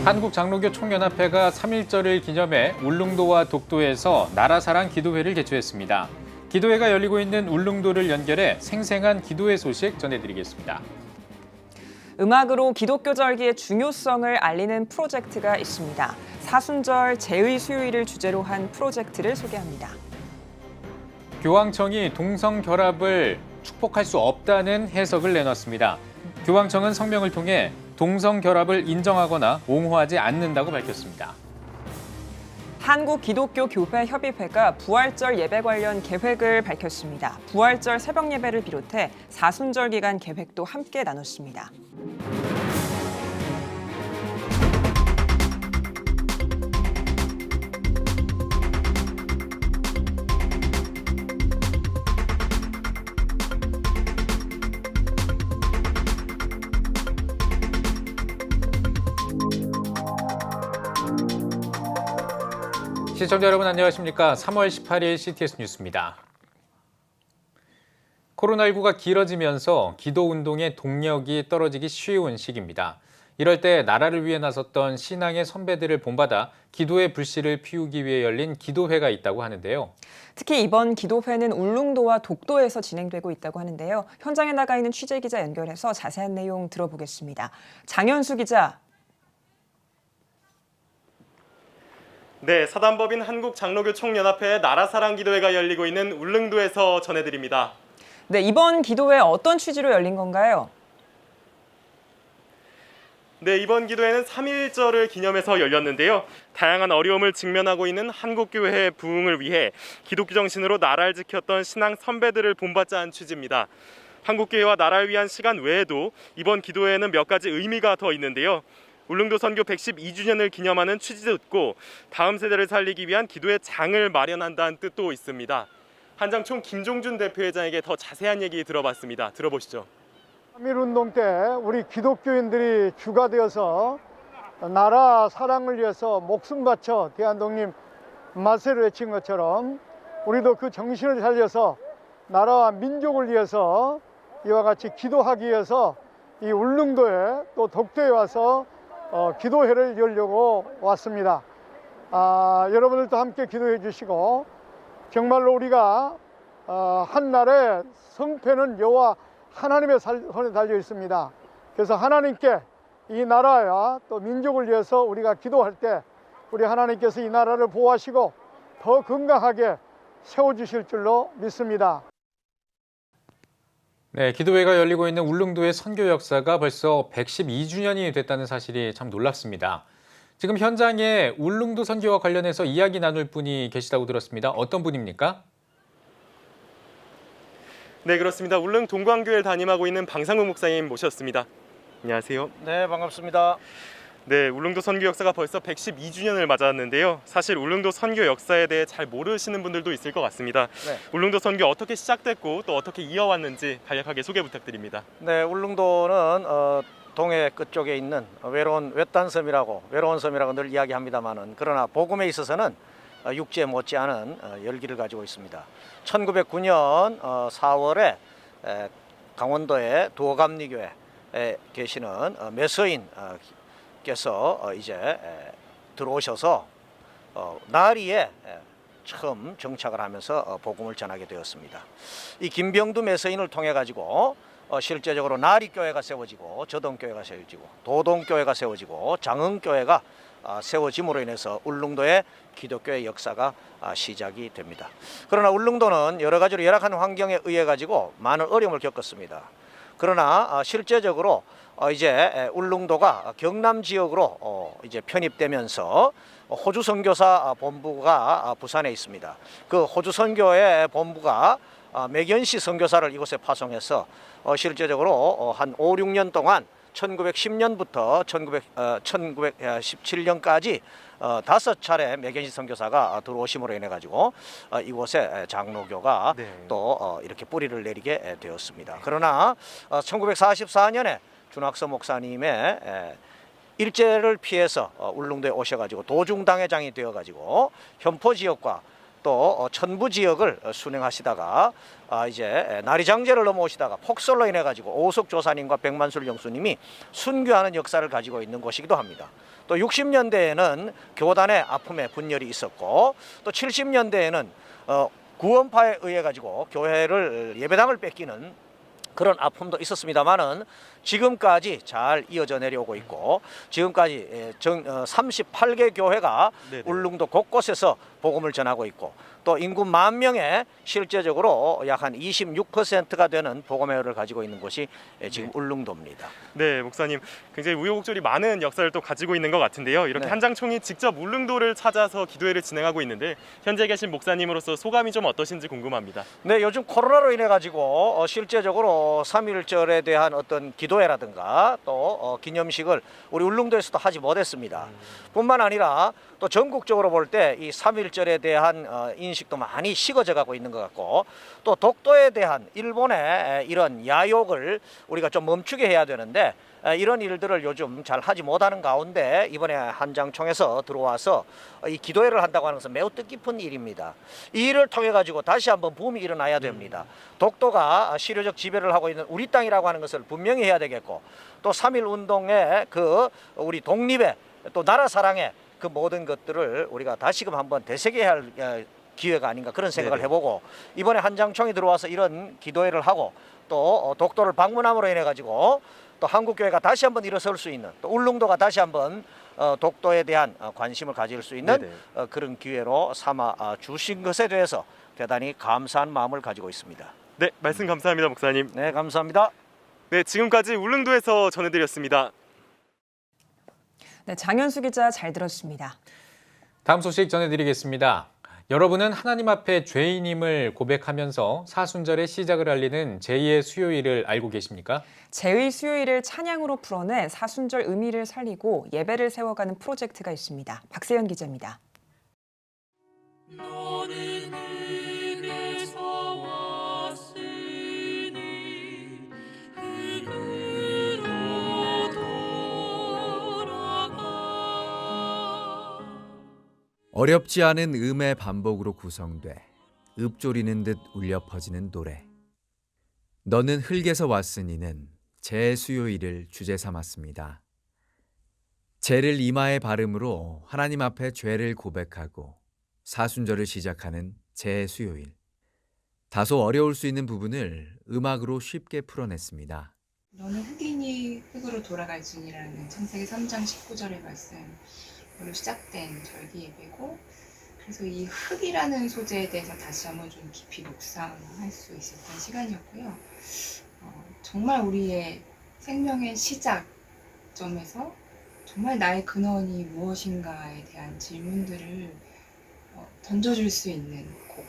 한국장로교 총연합회가 3.1절을 기념해 울릉도와 독도에서 나라사랑 기도회를 개최했습니다. 기도회가 열리고 있는 울릉도를 연결해 생생한 기도회 소식 전해드리겠습니다. 음악으로 기독교 절기의 중요성을 알리는 프로젝트가 있습니다. 사순절 제의 수요일을 주제로 한 프로젝트를 소개합니다. 교황청이 동성 결합을 축복할 수 없다는 해석을 내놨습니다. 교황청은 성명을 통해 동성 결합을 인정하거나 옹호하지 않는다고 밝혔습니다. 한국기독교교회협의회가 부활절 예배 관련 계획을 밝혔습니다. 부활절 새벽 예배를 비롯해 사순절 기간 계획도 함께 나눴습니다. 시청자 여러분 안녕하십니까? 3월 18일 CTS 뉴스입니다. 코로나19가 길어지면서 기도운동의 동력이 떨어지기 쉬운 시기입니다. 이럴 때 나라를 위해 나섰던 신앙의 선배들을 본받아 기도의 불씨를 피우기 위해 열린 기도회가 있다고 하는데요. 특히 이번 기도회는 울릉도와 독도에서 진행되고 있다고 하는데요. 현장에 나가 있는 취재기자 연결해서 자세한 내용 들어보겠습니다. 장현수 기자. 네, 사단법인 한국장로교 총연합회 나라사랑 기도회가 열리고 있는 울릉도에서 전해드립니다. 네, 이번 기도회 어떤 취지로 열린 건가요? 네, 이번 기도회는 3.1절을 기념해서 열렸는데요. 다양한 어려움을 직면하고 있는 한국교회의 부흥을 위해 기독교 정신으로 나라를 지켰던 신앙 선배들을 본받자는 취지입니다. 한국교회와 나라를 위한 시간 외에도 이번 기도회에는 몇 가지 의미가 더 있는데요. 울릉도 선교 112주년을 기념하는 취지도 있고 다음 세대를 살리기 위한 기도의 장을 마련한다는 뜻도 있습니다. 한장총 김종준 대표회장에게 더 자세한 얘기 들어봤습니다. 들어보시죠. 3.1운동 때 우리 기독교인들이 주가 되어서 나라 사랑을 위해서 목숨 바쳐 대한독립 만세를 외친 것처럼 우리도 그 정신을 살려서 나라와 민족을 위해서 이와 같이 기도하기 위해서 이 울릉도에 또 독도에 와서 기도회를 열려고 왔습니다. 여러분들도 함께 기도해 주시고 정말로 우리가 한날에 성패는 여호와 하나님의 손에 달려 있습니다. 그래서 하나님께 이 나라와 또 민족을 위해서 우리가 기도할 때 우리 하나님께서 이 나라를 보호하시고 더 건강하게 세워주실 줄로 믿습니다. 네, 기도회가 열리고 있는 울릉도의 선교 역사가 벌써 112주년이 됐다는 사실이 참 놀랍습니다. 지금 현장에 울릉도 선교와 관련해서 이야기 나눌 분이 계시다고 들었습니다. 어떤 분입니까? 네, 그렇습니다. 울릉 동광교회를 담임하고 있는 방상국 목사님 모셨습니다. 안녕하세요. 네, 반갑습니다. 네, 울릉도 선교 역사가 벌써 112주년을 맞았는데요. 사실 울릉도 선교 역사에 대해 잘 모르시는 분들도 있을 것 같습니다. 네. 울릉도 선교 어떻게 시작됐고 또 어떻게 이어왔는지 간략하게 소개 부탁드립니다. 네, 울릉도는 동해 끝쪽에 있는 외로운 섬이라고 늘 이야기합니다만은 그러나 복음에 있어서는 육지에 못지않은 열기를 가지고 있습니다. 1909년 4월에 강원도의 도감리교회에 계시는 매서인 께서 이제 들어오셔서 나리에 처음 정착을 하면서 복음을 전하게 되었습니다. 이 김병두 매서인을 통해 가지고 실제적으로 나리교회가 세워지고 저동교회가 세워지고 도동교회가 세워지고 장흥교회가 세워짐으로 인해서 울릉도의 기독교의 역사가 시작이 됩니다. 그러나 울릉도는 여러 가지로 열악한 환경에 의해 가지고 많은 어려움을 겪었습니다. 그러나 실제적으로 이제 울릉도가 경남 지역으로 이제 편입되면서 호주 선교사 본부가 부산에 있습니다. 그 호주 선교의 본부가 맥연시 선교사를 이곳에 파송해서 실제적으로 한 5, 6년 동안 1910년부터 1917년까지 5차례 맥연시 선교사가 들어오심으로 인해 가지고 이곳에 장로교가 또 이렇게 뿌리를 내리게 되었습니다. 그러나 1944년에 준학서 목사님의 일제를 피해서 울릉도에 오셔가지고 도중당회장이 되어가지고 현포 지역과 또 천부 지역을 순행하시다가 이제 나리장제를 넘어오시다가 폭설로 인해 가지고 오석 조사님과 백만술 영수님이 순교하는 역사를 가지고 있는 곳이기도 합니다. 또 60년대에는 교단의 아픔에 분열이 있었고, 또 70년대에는 구원파에 의해 가지고 교회를 예배당을 뺏기는 그런 아픔도 있었습니다만은 지금까지 잘 이어져 내려오고 있고, 지금까지 38개 교회가 네네. 울릉도 곳곳에서 복음을 전하고 있고, 또 인구 10,000명에 실제적으로 약 한 26%가 되는 복음회를 가지고 있는 곳이 지금 울릉도입니다. 네, 목사님 굉장히 우여곡절이 많은 역사를 또 가지고 있는 것 같은데요. 이렇게 네. 한장총이 직접 울릉도를 찾아서 기도회를 진행하고 있는데 현재 계신 목사님으로서 소감이 좀 어떠신지 궁금합니다. 네, 요즘 코로나로 인해 가지고 실제적으로 3.1절에 대한 어떤 기도회라든가 또 기념식을 우리 울릉도에서도 하지 못했습니다. 뿐만 아니라 또 전국적으로 볼 때 이 3.1절에 대한 인식도 많이 식어져 가고 있는 것 같고, 또 독도에 대한 일본의 이런 야욕을 우리가 좀 멈추게 해야 되는데, 이런 일들을 요즘 잘 하지 못하는 가운데 이번에 한장총에서 들어와서 이 기도회를 한다고 하는 것은 매우 뜻깊은 일입니다. 이 일을 통해 가지고 다시 한번 붐이 일어나야 됩니다. 독도가 실효적 지배를 하고 있는 우리 땅이라고 하는 것을 분명히 해야 되겠고, 또 3.1 운동의 그 우리 독립의 또 나라 사랑의 그 모든 것들을 우리가 다시금 한번 되새겨야 할 기회가 아닌가 그런 생각을 네네. 해보고, 이번에 한장총이 들어와서 이런 기도회를 하고 또 독도를 방문함으로 인해 가지고 또 한국교회가 다시 한번 일어설 수 있는, 또 울릉도가 다시 한번 독도에 대한 관심을 가질 수 있는 그런 기회로 삼아 주신 것에 대해서 대단히 감사한 마음을 가지고 있습니다. 네, 말씀 감사합니다, 목사님. 네, 감사합니다. 네, 지금까지 울릉도에서 전해드렸습니다. 네, 장현수 기자 잘 들었습니다. 다음 소식 전해드리겠습니다. 여러분은 하나님 앞에 죄인임을 고백하면서 사순절의 시작을 알리는 제2의 수요일을 알고 계십니까? 제2 수요일을 찬양으로 풀어내 사순절 의미를 살리고 예배를 세워가는 프로젝트가 있습니다. 박세현 기자입니다. 너는 흙에서 왔으니 흙으로 돌아가. 어렵지 않은 음의 반복으로 구성돼 읊조리는 듯 울려 퍼지는 노래. 너는 흙에서 왔으니는 제수요일을 주제 삼았습니다. 죄를 이마에 바름으로 하나님 앞에 죄를 고백하고 사순절을 시작하는 제수요일. 다소 어려울 수 있는 부분을 음악으로 쉽게 풀어냈습니다. 너는 흑인이 흙으로 돌아갈지니라는 창세기 3장 19절의 말씀으로 시작된 절기 예배고, 그래서 이 흙이라는 소재에 대해서 다시 한번 좀 깊이 묵상할 수 있었던 시간이었고요. 정말 우리의 생명의 시작점에서 정말 나의 근원이 무엇인가에 대한 질문들을 던져줄 수 있는 곡.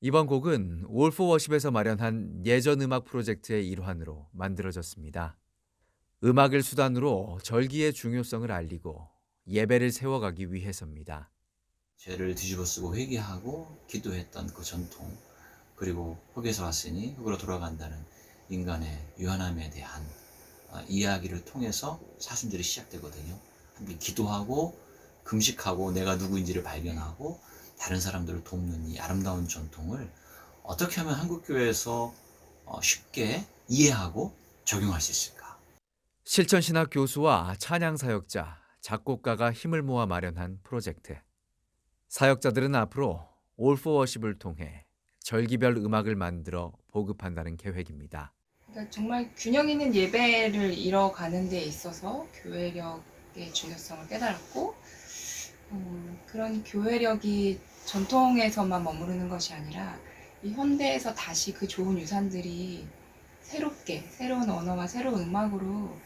이번 곡은 올포워십에서 마련한 예전 음악 프로젝트의 일환으로 만들어졌습니다. 음악을 수단으로 절기의 중요성을 알리고 예배를 세워가기 위해서입니다. 죄를 뒤집어쓰고 회개하고 기도했던 그 전통, 그리고 흙에서 왔으니 흙으로 돌아간다는 인간의 유한함에 대한 이야기를 통해서 사순절이 시작되거든요. 함께 기도하고 금식하고 내가 누구인지를 발견하고 다른 사람들을 돕는 이 아름다운 전통을 어떻게 하면 한국교회에서 쉽게 이해하고 적용할 수 있을까? 실천신학 교수와 찬양사역자, 작곡가가 힘을 모아 마련한 프로젝트. 사역자들은 앞으로 올포워십을 통해 절기별 음악을 만들어 보급한다는 계획입니다. 그러니까 정말 균형 있는 예배를 이뤄가는 데 있어서 교회력의 중요성을 깨달았고, 그런 교회력이 전통에서만 머무르는 것이 아니라 이 현대에서 다시 그 좋은 유산들이 새롭게, 새로운 언어와 새로운 음악으로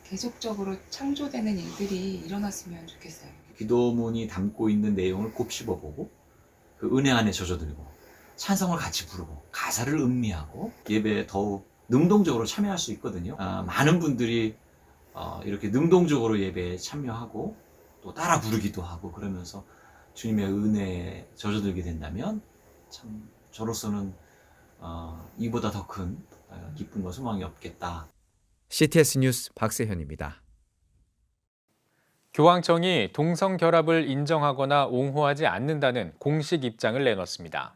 계속적으로 창조되는 일들이 일어났으면 좋겠어요. 기도문이 담고 있는 내용을 곱씹어보고 그 은혜 안에 젖어들고 찬송을 같이 부르고 가사를 음미하고 예배에 더욱 능동적으로 참여할 수 있거든요. 많은 분들이 이렇게 능동적으로 예배에 참여하고 또 따라 부르기도 하고 그러면서 주님의 은혜에 젖어들게 된다면 참 저로서는 이보다 더 큰 기쁨과 소망이 없겠다. CTS 뉴스 박세현입니다. 교황청이 동성 결합을 인정하거나 옹호하지 않는다는 공식 입장을 내놨습니다.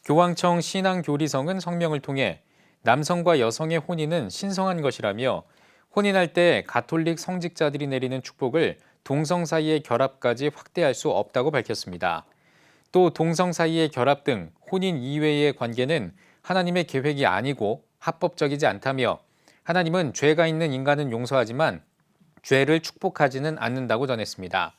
교황청 신앙교리성은 성명을 통해 남성과 여성의 혼인은 신성한 것이라며 혼인할 때 가톨릭 성직자들이 내리는 축복을 동성 사이의 결합까지 확대할 수 없다고 밝혔습니다. 또 동성 사이의 결합 등 혼인 이외의 관계는 하나님의 계획이 아니고 합법적이지 않다며 하나님은 죄가 있는 인간은 용서하지만 죄를 축복하지는 않는다고 전했습니다.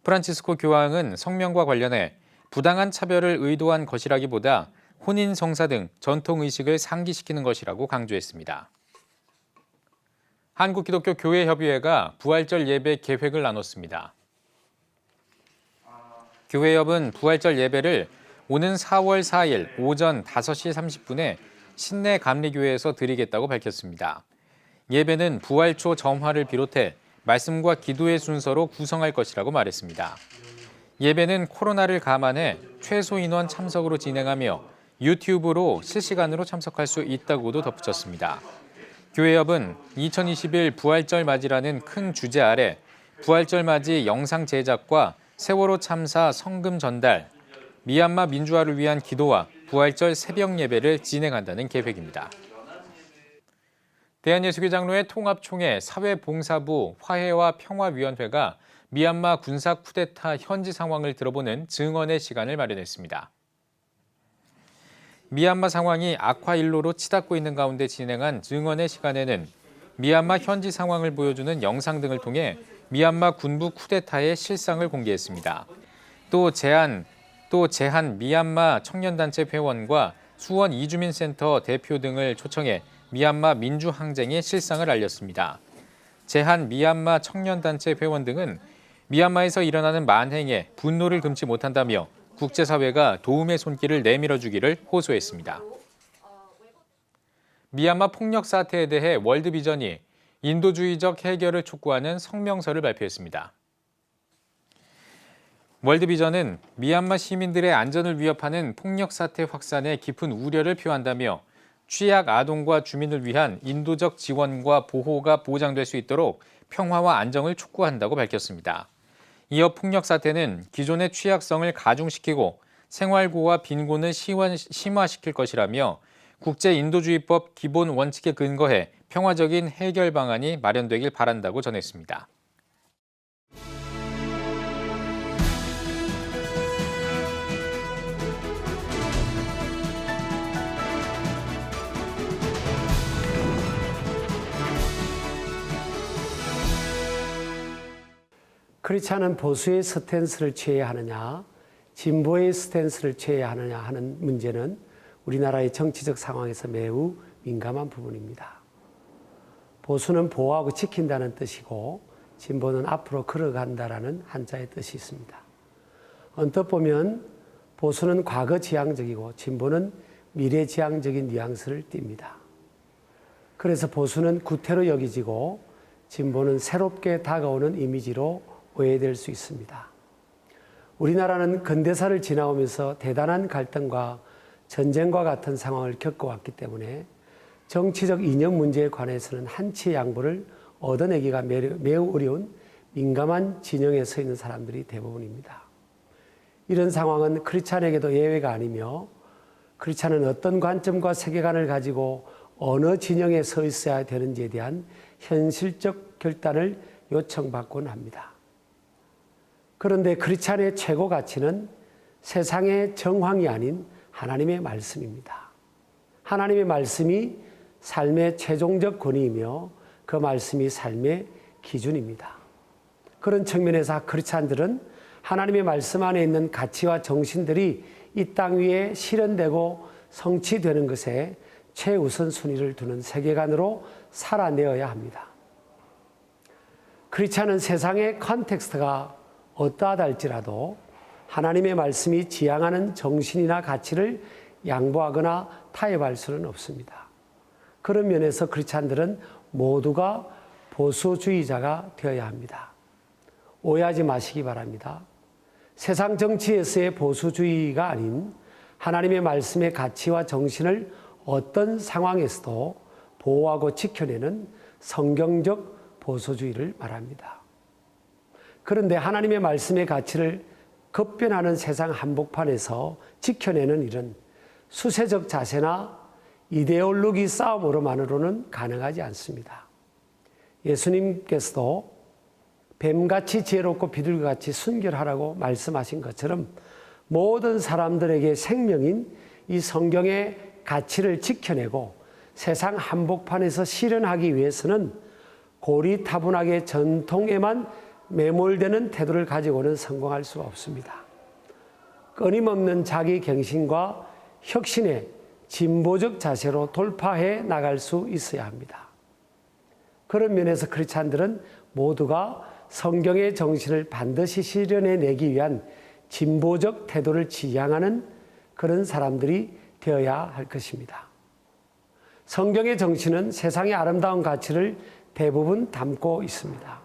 프란치스코 교황은 성명과 관련해 부당한 차별을 의도한 것이라기보다 혼인 성사 등 전통 의식을 상기시키는 것이라고 강조했습니다. 한국기독교교회협의회가 부활절 예배 계획을 나눴습니다. 교회협은 부활절 예배를 오는 4월 4일 오전 5시 30분에 신내 감리교회에서 드리겠다고 밝혔습니다. 예배는 부활초 점화를 비롯해 말씀과 기도의 순서로 구성할 것이라고 말했습니다. 예배는 코로나를 감안해 최소 인원 참석으로 진행하며 유튜브로 실시간으로 참석할 수 있다고도 덧붙였습니다. 교회협은 2021 부활절 맞이라는 큰 주제 아래 부활절 맞이 영상 제작과 세월호 참사 성금 전달, 미얀마 민주화를 위한 기도와 부활절 새벽 예배를 진행한다는 계획입니다. 대한예수교장로회 통합총회 사회봉사부 화해와 평화위원회가 미얀마 군사 쿠데타 현지 상황을 들어보는 증언의 시간을 마련했습니다. 미얀마 상황이 악화일로로 치닫고 있는 가운데 진행한 증언의 시간에는 미얀마 현지 상황을 보여주는 영상 등을 통해 미얀마 군부 쿠데타의 실상을 공개했습니다. 또 제한 미얀마 청년단체 회원과 수원 이주민센터 대표 등을 초청해 미얀마 민주항쟁의 실상을 알렸습니다. 제한 미얀마 청년단체 회원 등은 미얀마에서 일어나는 만행에 분노를 금치 못한다며 국제사회가 도움의 손길을 내밀어주기를 호소했습니다. 미얀마 폭력 사태에 대해 월드비전이 인도주의적 해결을 촉구하는 성명서를 발표했습니다. 월드비전은 미얀마 시민들의 안전을 위협하는 폭력 사태 확산에 깊은 우려를 표한다며 취약 아동과 주민을 위한 인도적 지원과 보호가 보장될 수 있도록 평화와 안정을 촉구한다고 밝혔습니다. 이어 폭력 사태는 기존의 취약성을 가중시키고 생활고와 빈곤을 심화시킬 것이라며 국제인도주의법 기본 원칙에 근거해 평화적인 해결 방안이 마련되길 바란다고 전했습니다. 그렇지 않은 보수의 스탠스를 취해야 하느냐, 진보의 스탠스를 취해야 하느냐 하는 문제는 우리나라의 정치적 상황에서 매우 민감한 부분입니다. 보수는 보호하고 지킨다는 뜻이고 진보는 앞으로 걸어간다라는 한자의 뜻이 있습니다. 언뜻 보면 보수는 과거 지향적이고 진보는 미래 지향적인 뉘앙스를 띱니다. 그래서 보수는 구태로 여기지고 진보는 새롭게 다가오는 이미지로 오해될 수 있습니다. 우리나라는 근대사를 지나오면서 대단한 갈등과 전쟁과 같은 상황을 겪어왔기 때문에 정치적 이념 문제에 관해서는 한치의 양보를 얻어내기가 매우 어려운 민감한 진영에 서 있는 사람들이 대부분입니다. 이런 상황은 크리스찬에게도 예외가 아니며 크리스찬은 어떤 관점과 세계관을 가지고 어느 진영에 서 있어야 되는지에 대한 현실적 결단을 요청받곤 합니다. 그런데 크리스찬의 최고 가치는 세상의 정황이 아닌 하나님의 말씀입니다. 하나님의 말씀이 삶의 최종적 권위이며 그 말씀이 삶의 기준입니다. 그런 측면에서 크리스찬들은 하나님의 말씀 안에 있는 가치와 정신들이 이 땅 위에 실현되고 성취되는 것에 최우선 순위를 두는 세계관으로 살아내어야 합니다. 크리스찬은 세상의 컨텍스트가 어떠하다 할지라도 하나님의 말씀이 지향하는 정신이나 가치를 양보하거나 타협할 수는 없습니다. 그런 면에서 크리스찬들은 모두가 보수주의자가 되어야 합니다. 오해하지 마시기 바랍니다. 세상 정치에서의 보수주의가 아닌 하나님의 말씀의 가치와 정신을 어떤 상황에서도 보호하고 지켜내는 성경적 보수주의를 말합니다. 그런데 하나님의 말씀의 가치를 급변하는 세상 한복판에서 지켜내는 일은 수세적 자세나 이데올로기 싸움으로만으로는 가능하지 않습니다. 예수님께서도 뱀같이 지혜롭고 비둘기같이 순결하라고 말씀하신 것처럼 모든 사람들에게 생명인 이 성경의 가치를 지켜내고 세상 한복판에서 실현하기 위해서는 고리타분하게 전통에만 매몰되는 태도를 가지고는 성공할 수가 없습니다. 끊임없는 자기 갱신과 혁신의 진보적 자세로 돌파해 나갈 수 있어야 합니다. 그런 면에서 크리스찬들은 모두가 성경의 정신을 반드시 실현해내기 위한 진보적 태도를 지향하는 그런 사람들이 되어야 할 것입니다. 성경의 정신은 세상의 아름다운 가치를 대부분 담고 있습니다.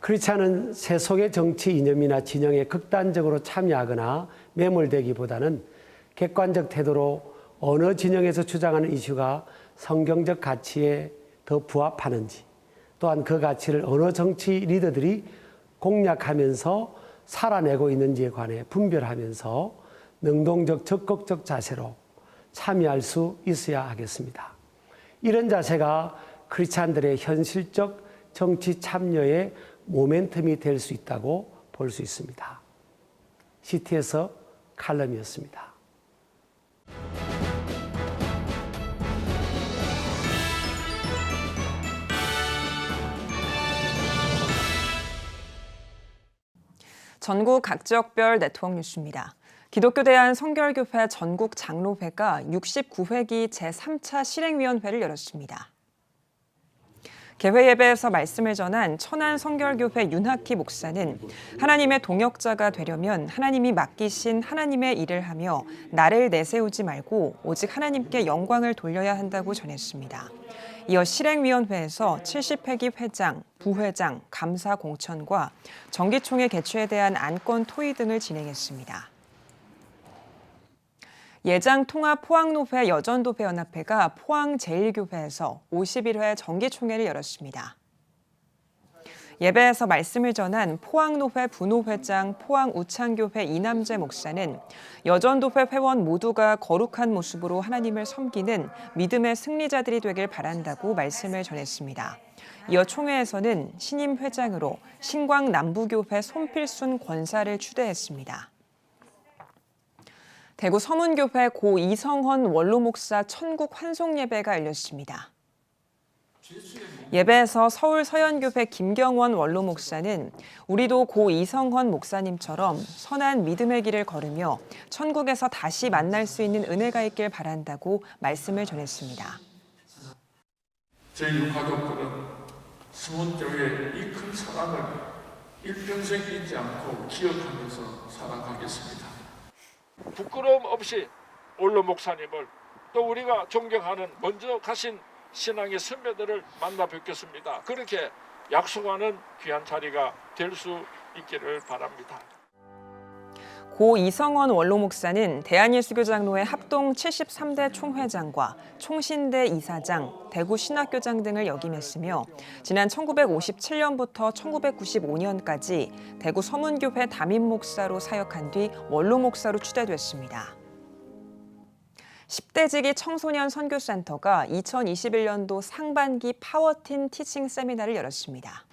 크리스찬은 세속의 정치 이념이나 진영에 극단적으로 참여하거나 매몰되기보다는 객관적 태도로 어느 진영에서 주장하는 이슈가 성경적 가치에 더 부합하는지, 또한 그 가치를 어느 정치 리더들이 공략하면서 살아내고 있는지에 관해 분별하면서 능동적 적극적 자세로 참여할 수 있어야 하겠습니다. 이런 자세가 크리스찬들의 현실적 정치 참여의 모멘텀이 될 수 있다고 볼 수 있습니다. CT에서 칼럼이었습니다. 전국 각 지역별 네트워크 뉴스입니다. 기독교 대한성결교회 전국 장로회가 69회기 제3차 실행위원회를 열었습니다. 개회 예배에서 말씀을 전한 천안성결교회 윤학희 목사는 하나님의 동역자가 되려면 하나님이 맡기신 하나님의 일을 하며 나를 내세우지 말고 오직 하나님께 영광을 돌려야 한다고 전했습니다. 이어 실행위원회에서 70회기 회장, 부회장, 감사 공천과 정기총회 개최에 대한 안건 토의 등을 진행했습니다. 예장통합포항노회 여전도회연합회가 포항제일교회에서 51회 정기총회를 열었습니다. 예배에서 말씀을 전한 포항노회 부노회장 포항우창교회 이남재 목사는 여전도회 회원 모두가 거룩한 모습으로 하나님을 섬기는 믿음의 승리자들이 되길 바란다고 말씀을 전했습니다. 이어 총회에서는 신임 회장으로 신광남부교회 손필순 권사를 추대했습니다. 대구 서문교회 고 이성헌 원로목사 천국 환송예배가 열렸습니다. 예배에서 서울 서현교회 김경원 원로목사는 우리도 고 이성헌 목사님처럼 선한 믿음의 길을 걸으며 천국에서 다시 만날 수 있는 은혜가 있길 바란다고 말씀을 전했습니다. 저희 가족들은 서문교회의 이 큰 사랑을 일평생 잊지 않고 기억하면서 살아가겠습니다. 부끄러움 없이 원로 목사님을 또 우리가 존경하는 먼저 가신 신앙의 선배들을 만나 뵙겠습니다. 그렇게 약속하는 귀한 자리가 될 수 있기를 바랍니다. 고 이성헌 원로 목사는 대한예수교장로회 합동 73대 총회장과 총신대 이사장, 대구 신학교장 등을 역임했으며 지난 1957년부터 1995년까지 대구 서문교회 담임목사로 사역한 뒤 원로 목사로 추대됐습니다. 10대지기 청소년 선교센터가 2021년도 상반기 파워틴 티칭 세미나를 열었습니다.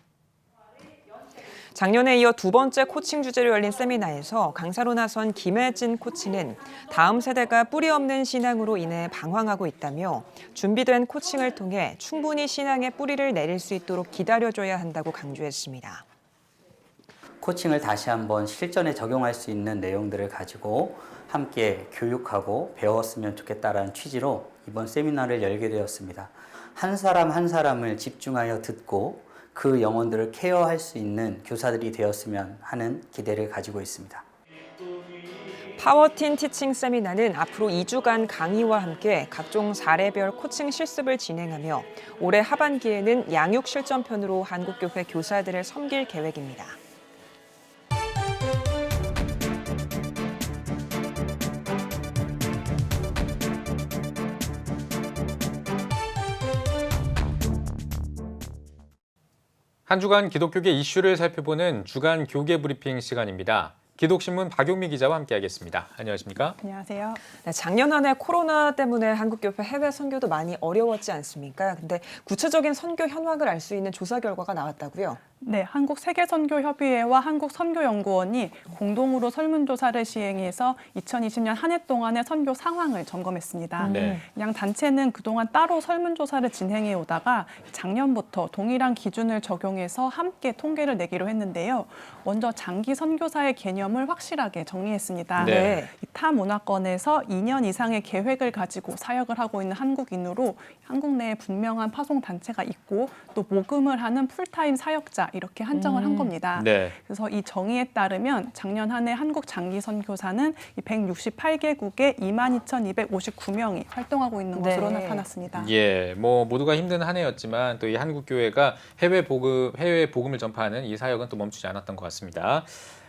작년에 이어 두 번째 코칭 주제로 열린 세미나에서 강사로 나선 김혜진 코치는 다음 세대가 뿌리 없는 신앙으로 인해 방황하고 있다며 준비된 코칭을 통해 충분히 신앙의 뿌리를 내릴 수 있도록 기다려줘야 한다고 강조했습니다. 코칭을 다시 한번 실전에 적용할 수 있는 내용들을 가지고 함께 교육하고 배웠으면 좋겠다라는 취지로 이번 세미나를 열게 되었습니다. 한 사람 한 사람을 집중하여 듣고 그 영혼들을 케어할 수 있는 교사들이 되었으면 하는 기대를 가지고 있습니다. 파워틴 티칭 세미나는 앞으로 2주간 강의와 함께 각종 사례별 코칭 실습을 진행하며 올해 하반기에는 양육 실전편으로 한국교회 교사들을 섬길 계획입니다. 한 주간 기독교계 이슈를 살펴보는 주간 교계 브리핑 시간입니다. 기독신문 박용미 기자와 함께하겠습니다. 안녕하십니까? 안녕하세요. 네, 작년 한 해 코로나 때문에 한국교회 해외 선교도 많이 어려웠지 않습니까? 근데 구체적인 선교 현황을 알 수 있는 조사 결과가 나왔다고요? 네, 한국세계선교협의회와 한국선교연구원이 공동으로 설문조사를 시행해서 2020년 한 해 동안의 선교 상황을 점검했습니다. 네. 양 단체는 그동안 따로 설문조사를 진행해 오다가 작년부터 동일한 기준을 적용해서 함께 통계를 내기로 했는데요. 먼저 장기 선교사의 개념을 확실하게 정리했습니다. 네. 타 문화권에서 2년 이상의 계획을 가지고 사역을 하고 있는 한국인으로 한국 내에 분명한 파송 단체가 있고 또 모금을 하는 풀타임 사역자 이렇게 한정을 한 겁니다. 네. 그래서 이 정의에 따르면 작년 한 해 한국 장기 선교사는 168개국에 22,259명이 활동하고 있는 것으로 네. 나타났습니다. 예, 모두가 힘든 한 해였지만 또 이 한국 교회가 해외 복음을 전파하는 이 사역은 또 멈추지 않았던 것 같습니다.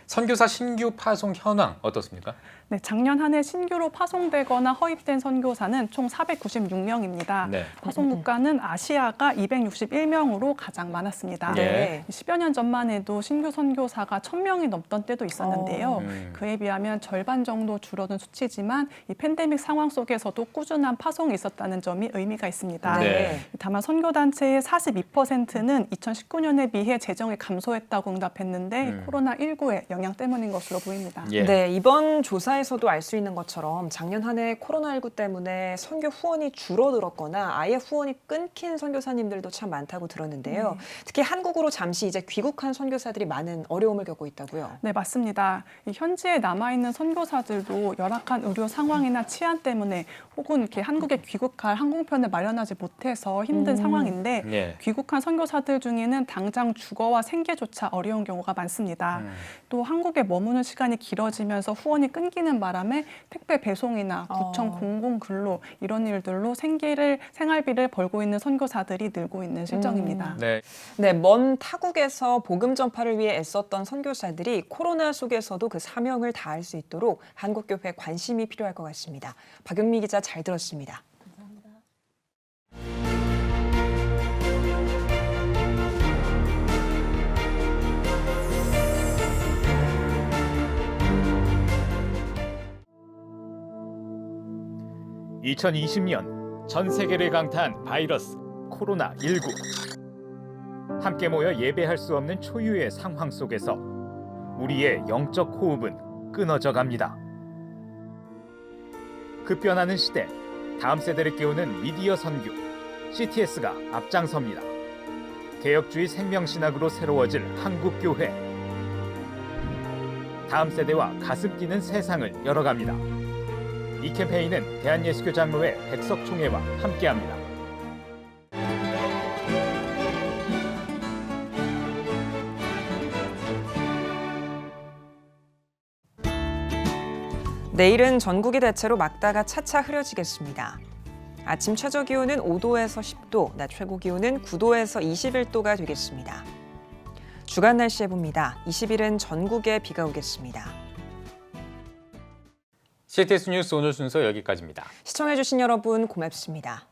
선교사 신규 파송 현황 어떻습니까? 네, 작년 한 해 신규로 파송되거나 허입된 선교사는 총 496명입니다. 네. 파송 국가는 아시아가 261명으로 가장 많았습니다. 네. 10여 년 전만 해도 신규 선교사가 1,000명이 넘던 때도 있었는데요. 그에 비하면 절반 정도 줄어든 수치지만 이 팬데믹 상황 속에서도 꾸준한 파송이 있었다는 점이 의미가 있습니다. 네. 다만 선교단체의 42%는 2019년에 비해 재정이 감소했다고 응답했는데 코로나19의 영향 때문인 것으로 보입니다. 예. 네, 이번 조사에서도 알 수 있는 것처럼 작년 한 해 코로나19 때문에 선교 후원이 줄어들었거나 아예 후원이 끊긴 선교사님들도 참 많다고 들었는데요. 특히 한국으로 잠시 이제 귀국한 선교사들이 많은 어려움을 겪고 있다고요. 네, 맞습니다. 이 현지에 남아있는 선교사들도 열악한 의료 상황이나 치안 때문에 혹은 이렇게 한국에 귀국할 항공편을 마련하지 못해서 힘든 상황인데 예. 귀국한 선교사들 중에는 당장 주거와 생계조차 어려운 경우가 많습니다. 또 한국에 머무는 시간이 길어지면서 후원이 끊기는 바람에 택배 배송이나 구청 공공근로 이런 일들로 생활비를 벌고 있는 선교사들이 늘고 있는 실정입니다. 네. 네, 먼 타국에서 복음 전파를 위해 애썼던 선교사들이 코로나 속에서도 그 사명을 다할 수 있도록 한국교회에 관심이 필요할 것 같습니다. 박용미 기자 잘 들었습니다. 2020년 전 세계를 강타한 바이러스 코로나19. 함께 모여 예배할 수 없는 초유의 상황 속에서 우리의 영적 호흡은 끊어져 갑니다. 급변하는 시대, 다음 세대를 깨우는 미디어 선교, CTS가 앞장섭니다. 개혁주의 생명신학으로 새로워질 한국교회. 다음 세대와 가슴 뛰는 세상을 열어갑니다. 이 캠페인은 대한예수교 장로회 백석총회와 함께합니다. 내일은 전국이 대체로 맑다가 차차 흐려지겠습니다. 아침 최저 기온은 5도에서 10도, 낮 최고 기온은 9도에서 21도가 되겠습니다. 주간 날씨 해봅니다. 20일은 전국에 비가 오겠습니다. CTS 뉴스 오늘 순서 여기까지입니다. 시청해주신 여러분 고맙습니다.